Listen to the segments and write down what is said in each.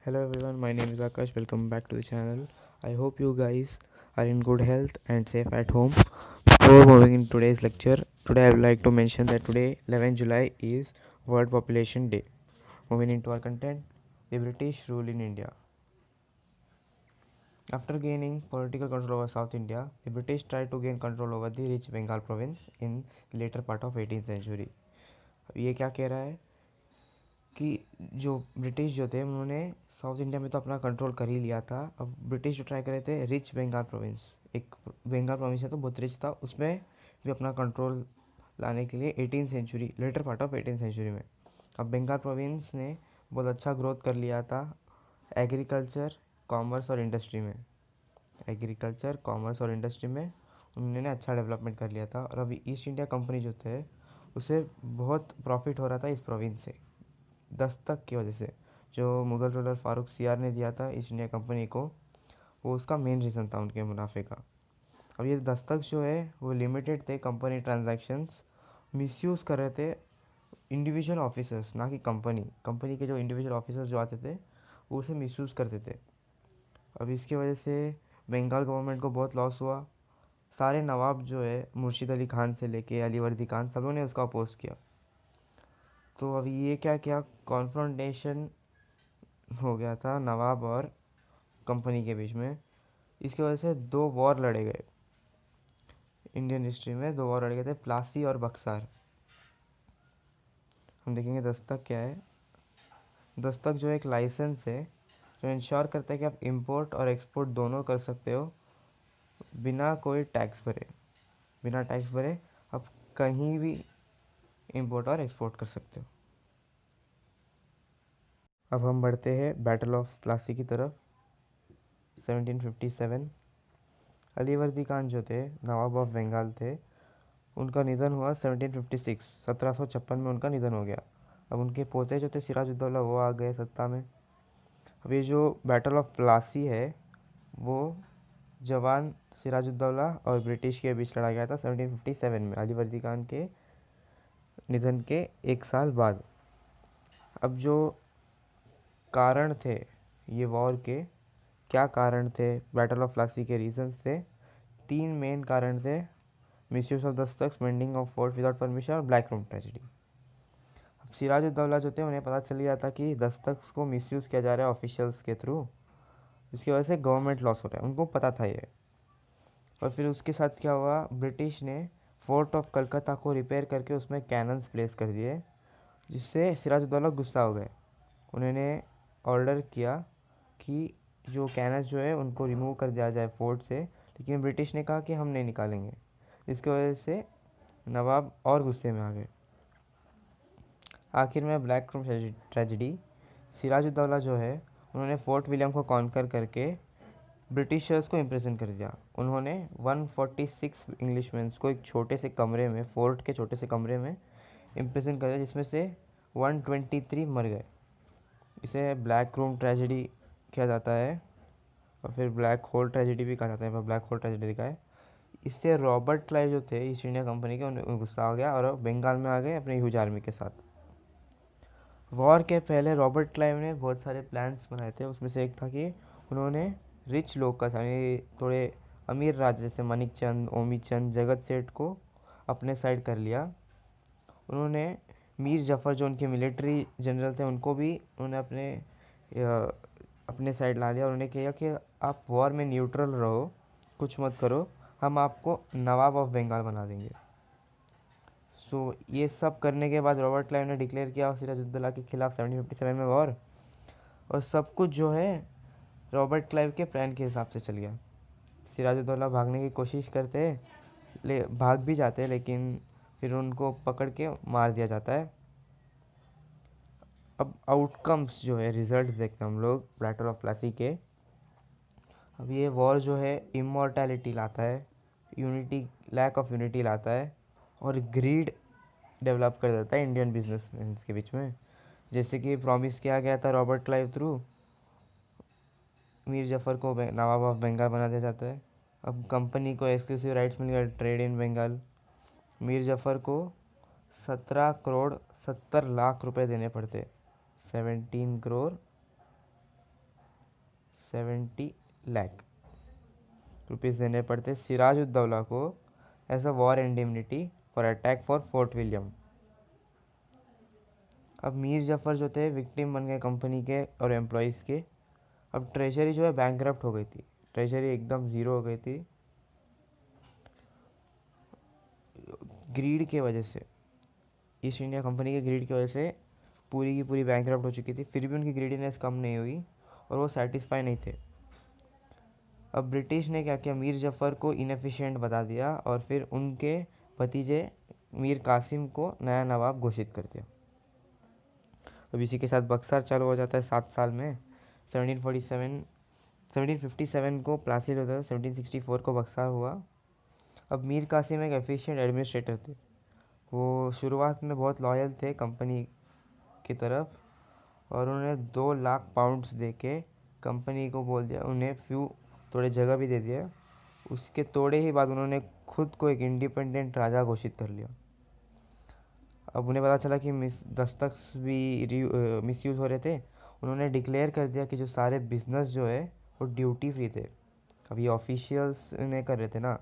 Hello everyone, my name is Akash. Welcome back to the channel. I hope you guys are in good health and safe at home. Before moving in today's lecture, today I would like to mention that today 11 July is World Population Day. Moving into our content, the British rule in India. After gaining political control over South India, the British tried to gain control over the rich Bengal province in the later part of 18th century. ये क्या कह रहा है कि जो British जो थे उन्होंने साउथ इंडिया में तो अपना कंट्रोल कर ही लिया था। अब ब्रिटिश जो ट्राई कर रहे थे रिच बंगाल प्रोविंस, एक बंगाल प्रोविंस है तो बहुत रिच था, उसमें भी अपना कंट्रोल लाने के लिए 18th century, later part of 18th century में अब बंगाल प्रोविंस ने बहुत अच्छा ग्रोथ कर लिया था एग्रीकल्चर, कॉमर्स और इंडस्ट्री में। एग्रीकल्चर, कॉमर्स और इंडस्ट्री में उन्होंने अच्छा डेवलपमेंट कर लिया था। और अभी ईस्ट इंडिया कंपनी जो थे उसे बहुत प्रॉफिट हो रहा था इस प्रोविंस से, दस्तक की वजह से। जो मुग़ल रूलर फ़ारूक सियार ने दिया था ईस्ट इंडिया कंपनी को, वो उसका मेन रीज़न था उनके मुनाफे का। अब ये दस्तक जो है वो लिमिटेड थे, कंपनी ट्रांजैक्शंस मिसयूज़ कर रहे थे इंडिविजुअल ऑफिसर्स, ना कि कंपनी के जो इंडिविजुअल ऑफिसर्स जो आते थे वो उसे मिसयूज़ करते थे। अब इसकी वजह से बंगाल गवर्नमेंट को बहुत लॉस हुआ। सारे नवाब जो है मुर्शिद अली खान से लेके अलीवर्दी खान, सब लोगों ने उसका अपोज किया। तो अभी ये क्या क्या कॉन्फ्रंटेशन हो गया था नवाब और कंपनी के बीच में। इसकी वजह से दो वॉर लड़े गए, इंडियन हिस्ट्री में दो वॉर लड़े गए थे, प्लासी और बक्सार। हम देखेंगे दस्तक क्या है। दस्तक जो एक लाइसेंस है जो इंश्योर करता है कि आप इंपोर्ट और एक्सपोर्ट दोनों कर सकते हो बिना कोई टैक्स भरे। बिना टैक्स भरे आप कहीं भी इंपोर्ट और एक्सपोर्ट कर सकते हो। अब हम बढ़ते हैं बैटल ऑफ प्लासी की तरफ। 1757 अलीवर्दी खान जो थे नवाब ऑफ बंगाल थे, उनका निधन हुआ 1756, 1756 में उनका निधन हो गया। अब उनके पोते जो थे सिराजुद्दौला वो आ गए सत्ता में। अब ये जो बैटल ऑफ प्लासी है वो जवान सिराजुद्दौला और ब्रिटिश के बीच लड़ा गया था 1757 में, अलीवर्दी खान के निधन के एक साल बाद। अब जो कारण थे ये वॉर के, क्या कारण थे बैटल ऑफ प्लासी के रीजंस थे, तीन मेन कारण थे: misuse of Dastak, spending of fort without permission और ब्लैक रूम ट्रेजेडी। अब सिराजुद्दौला जो थे उन्हें पता चल गया था कि दस्तक को मिसयूज़ किया जा रहा है ऑफिशियल्स के थ्रू, जिसकी वजह से गवर्नमेंट लॉस हो रहा है, उनको पता था ये। और फिर उसके साथ क्या हुआ, ब्रिटिश ने फोर्ट ऑफ कलकत्ता को रिपेयर करके उसमें कैनन्स प्लेस कर दिए, जिससे सिराजुद्दौला गुस्सा हो गए। उन्होंने ऑर्डर किया कि जो कैनन्स जो है उनको रिमूव कर दिया जाए फोर्ट से, लेकिन ब्रिटिश ने कहा कि हम नहीं निकालेंगे। इसकी वजह से नवाब और गुस्से में आ गए। आखिर में ब्लैक रूम ट्रेजेडी, सिराजुद्दौला जो है उन्होंने फोर्ट विलियम को कॉन्कर करके ब्रिटिशर्स को इम्प्रेशन कर दिया। उन्होंने 146 इंग्लिशमैन को एक छोटे से कमरे में, फोर्ट के छोटे से कमरे में इम्प्रेशन कर दिया, जिसमें से 123 मर गए। इसे ब्लैक रूम ट्रेजेडी किया जाता है और फिर ब्लैक होल ट्रेजेडी भी कहा जाता है, ब्लैक होल ट्रेजेडी का है। इससे रॉबर्ट क्लाइव जो थे ईस्ट इंडिया कंपनी के, उन्हें गुस्सा हो गया और बंगाल में आ गए अपने ह्यूज आर्मी के साथ। वॉर के पहले रॉबर्ट क्लाइव ने बहुत सारे प्लान्स बनाए थे, उसमें से एक था कि उन्होंने रिच लोग का, यानी थोड़े अमीर राजा जैसे मनिक चंद, ओमी चंद, जगत सेठ को अपने साइड कर लिया। उन्होंने मीर जफ़र जो उनके मिलिट्री जनरल थे उनको भी उन्होंने अपने साइड ला लिया। उन्होंने कहा कि आप वॉर में न्यूट्रल रहो, कुछ मत करो, हम आपको नवाब ऑफ बंगाल बना देंगे। ये सब करने के बाद रॉबर्ट क्लाइव ने डिक्लेयर किया सिराजुद्दौला के खिलाफ 1757 में वॉर, और सब कुछ जो है रॉबर्ट क्लाइव के प्लान के हिसाब से चल गया। सिराजुद्दौला भागने की कोशिश करते, भाग भी जाते, लेकिन फिर उनको पकड़ के मार दिया जाता है। अब आउटकम्स जो है, रिजल्ट देखते हैं हम लोग बैटल ऑफ प्लासी के। अब ये वॉर जो है इमॉर्टैलिटी लाता है, यूनिटी, लैक ऑफ यूनिटी लाता है, और ग्रीड डेवलप कर देता है इंडियन बिजनेसमैन के बीच में। जैसे कि प्रॉमिस किया गया था Robert Clive through, Mir Zafar को नवाब ऑफ बंगाल बना दिया जाता है। अब कंपनी को एक्सक्लूसिव राइट्स मिल गए ट्रेड इन बंगाल। मीर जफ़र को 17 करोड़ 70 लाख रुपए देने पड़ते, 17 करोड़ 70 लाख रुपीज़ देने पड़ते सिराजुद्दौला को as a war indemnity for attack for Fort William. अब मीर जफ़र जो थे विक्टिम बन गए कंपनी के और एम्प्लॉयज़ के। अब ट्रेजरी जो है बैंकरप्ट हो गई थी, ट्रेजरी एकदम ज़ीरो हो गई थी ग्रीड के वजह से। ईस्ट इंडिया कंपनी के ग्रीड की वजह से पूरी की पूरी बैंकरप्ट हो चुकी थी, फिर भी उनकी ग्रीडीनेस कम नहीं हुई और वो सेटिस्फाई नहीं थे। अब ब्रिटिश ने क्या किया, मीर जफ़र को इनएफिशिएंट बता दिया और फिर उनके भतीजे मीर कासिम को नया नवाब घोषित कर दिया। अब इसी के साथ बक्सर चालू हो जाता है 7 साल में। 1757 को प्लासी होता है, 1764 को बक्सर हुआ। अब मीर कासिम एक एफिशिएंट एडमिनिस्ट्रेटर थे। वो शुरुआत में बहुत लॉयल थे कंपनी की तरफ और उन्होंने 2 लाख पाउंड्स दे के कंपनी को बोल दिया, उन्हें फ्यू थोड़े जगह भी दे दिया। उसके थोड़े ही बाद उन्होंने खुद को एक इंडिपेंडेंट राजा घोषित कर लिया। अब उन्हें पता चला कि दस्तक भी मिसयूज़ हो रहे थे। उन्होंने डिक्लेयर कर दिया कि जो सारे बिजनेस जो है वो ड्यूटी फ्री थे। अब ये ऑफिशियल्स ने कर रहे थे ना,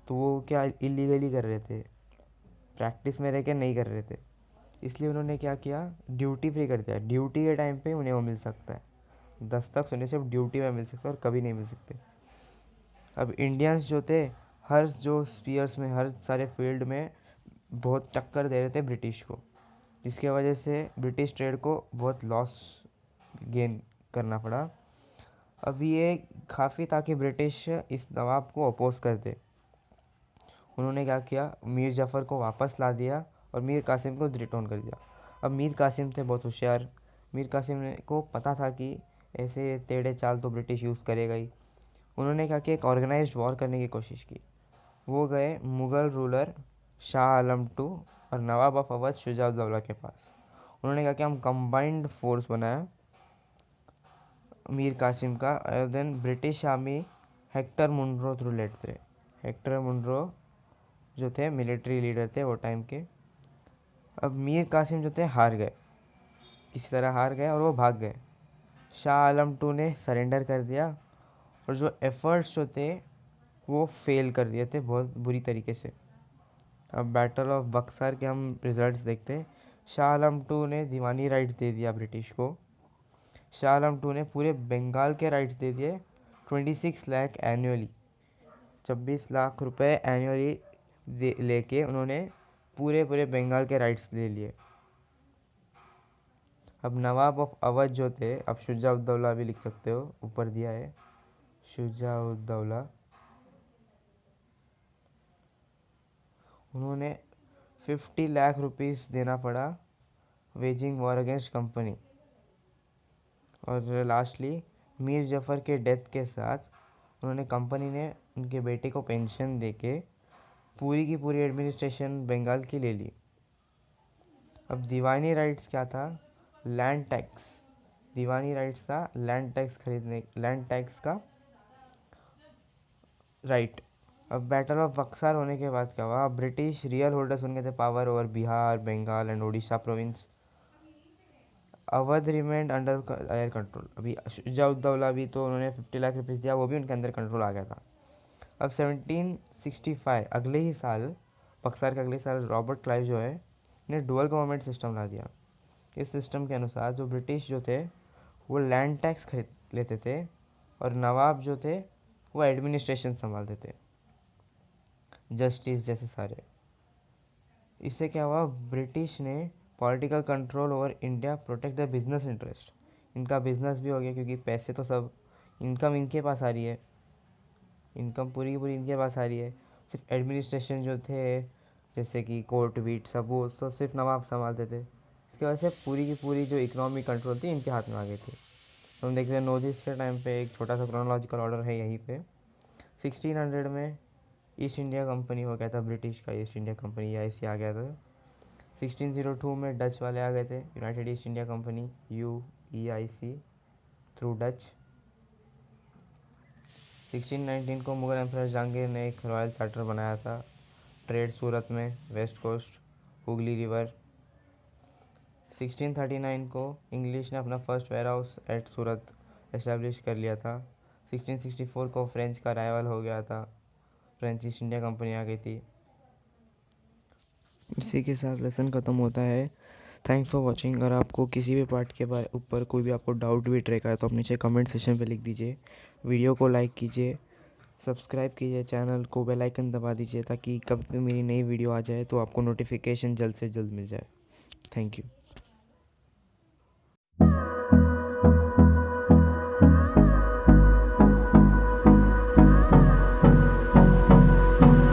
तो वो क्या इलीगली कर रहे थे, प्रैक्टिस में रह के नहीं कर रहे थे। इसलिए उन्होंने क्या किया, ड्यूटी फ्री कर दिया। ड्यूटी के टाइम पे उन्हें वो मिल सकता है, दस्तक उन्हें सिर्फ ड्यूटी में मिल सकता है और कभी नहीं मिल सकते। अब इंडियंस जो थे हर जो स्पीयर्स में, हर सारे फील्ड में बहुत टक्कर दे रहे थे ब्रिटिश को, जिसके वजह से ब्रिटिश ट्रेड को बहुत लॉस गेन करना पड़ा। अब ये काफ़ी ताकि ब्रिटिश इस नवाब को अपोज कर दे, उन्होंने क्या किया, मीर जफ़र को वापस ला दिया और मीर कासिम को रिटर्न कर दिया। अब मीर कासिम थे बहुत होशियार। मीर कासिम को पता था कि ऐसे टेढ़े चाल तो ब्रिटिश यूज़ करेगा ही। उन्होंने क्या किया, एक ऑर्गेनाइज्ड वॉर करने की कोशिश की। वो गए मुग़ल रूलर शाह आलम टू और नवाब ऑफ अवध शुजा-उद-दौला के पास। उन्होंने कहा कि हम कंबाइंड फोर्स बनाया मीर कासिम का, और then British army Hector Munro through led थे। हेक्टर मुनरो जो थे मिलिट्री लीडर थे वो टाइम के। अब मीर कासिम जो थे हार गए, किसी तरह हार गए और वो भाग गए। शाह आलम टू ने सरेंडर कर दिया और जो एफर्ट्स जो थे वो फेल कर दिए थे बहुत बुरी तरीके से। अब बैटल ऑफ बक्सर के हम रिजल्ट्स देखते हैं। शाह आलम टू ने दीवानी राइट्स दे दिया ब्रिटिश को। शाह आलम टू ने पूरे बंगाल के राइट्स दे दिए 26 लाख एनुअली, 26 लाख रुपए एनुअली लेके उन्होंने पूरे पूरे बंगाल के राइट्स ले लिए। अब नवाब ऑफ अवध जो थे, अब शुजा-उद-दौला भी लिख सकते हो, ऊपर दिया है शुजा-उद-दौला, उन्होंने 50 लाख रुपीस देना पड़ा वेजिंग वॉर अगेंस्ट कंपनी। और लास्टली मीर जफ़र के डेथ के साथ उन्होंने कंपनी ने उनके बेटे को पेंशन देके पूरी की पूरी एडमिनिस्ट्रेशन बंगाल की ले ली। अब दीवानी राइट्स क्या था, लैंड टैक्स। दीवानी राइट्स था लैंड टैक्स खरीदने, लैंड टैक्स का राइट। अब बैटल ऑफ बक्सर होने के बाद क्या हुआ, ब्रिटिश रियल होल्डर्स बन गए थे power over Bihar, Bengal and Orissa province. Awadh remained under their control. अभी शुजा-उद-दौला भी तो उन्होंने 50 लाख रुपीज़ दिया, वो भी उनके अंदर कंट्रोल आ गया था। अब 1765 अगले ही साल, बक्सर के अगले साल, रॉबर्ट क्लाइव जो है ने डुअल गवर्नमेंट सिस्टम ला दिया। इस सिस्टम के अनुसार जो ब्रिटिश जो थे वो लैंड टैक्स खरीद लेते थे और नवाब जो थे वो एडमिनिस्ट्रेशन संभालते थे, जस्टिस जैसे सारे। इससे क्या हुआ, ब्रिटिश ने political control over India, protect the business interest. इनका बिजनेस भी हो गया क्योंकि पैसे तो सब, इनकम इनके पास आ रही है, इनकम पूरी की पूरी इनके पास आ रही है। सिर्फ एडमिनिस्ट्रेशन जो थे जैसे कि कोर्ट वीट सब, वो सब सिर्फ नवाब संभालते थे। इसकी वजह से पूरी की पूरी जो इकोनॉमिक कंट्रोल थी इनके हाथ में आ गई थी। हम देखते हैं नॉर्थ ईस्ट के टाइम पे एक छोटा सा क्रोनोलॉजिकल ऑर्डर है यहीं पे। 1600 में ईस्ट इंडिया कंपनी हो गया था, ब्रिटिश का ईस्ट इंडिया कंपनी ऐसे आ गया था। 1602 में डच वाले आ गए थे, United east India company, UEIC through Dutch. 1619 को मुगल एम्परर जहांगीर ने एक रॉयल चार्टर बनाया था, ट्रेड सूरत में, वेस्ट कोस्ट, हुगली रिवर। 1639 को इंग्लिश ने अपना first warehouse at Surat establish कर लिया था। 1664 को फ्रेंच का राइवल हो गया था, फ्रेंच ईस्ट इंडिया कंपनी आ गई थी। इसी के साथ लेसन ख़त्म होता है। Thanks for watching. अगर आपको किसी भी पार्ट के बारे ऊपर कोई भी आपको डाउट भी ट्रैक आया तो आप नीचे कमेंट सेक्शन पे लिख दीजिए। वीडियो को लाइक कीजिए, सब्सक्राइब कीजिए, चैनल को बेल आइकन दबा दीजिए ताकि कभी भी मेरी नई वीडियो आ जाए तो आपको नोटिफिकेशन जल्द से जल्द मिल जाए। Thank you.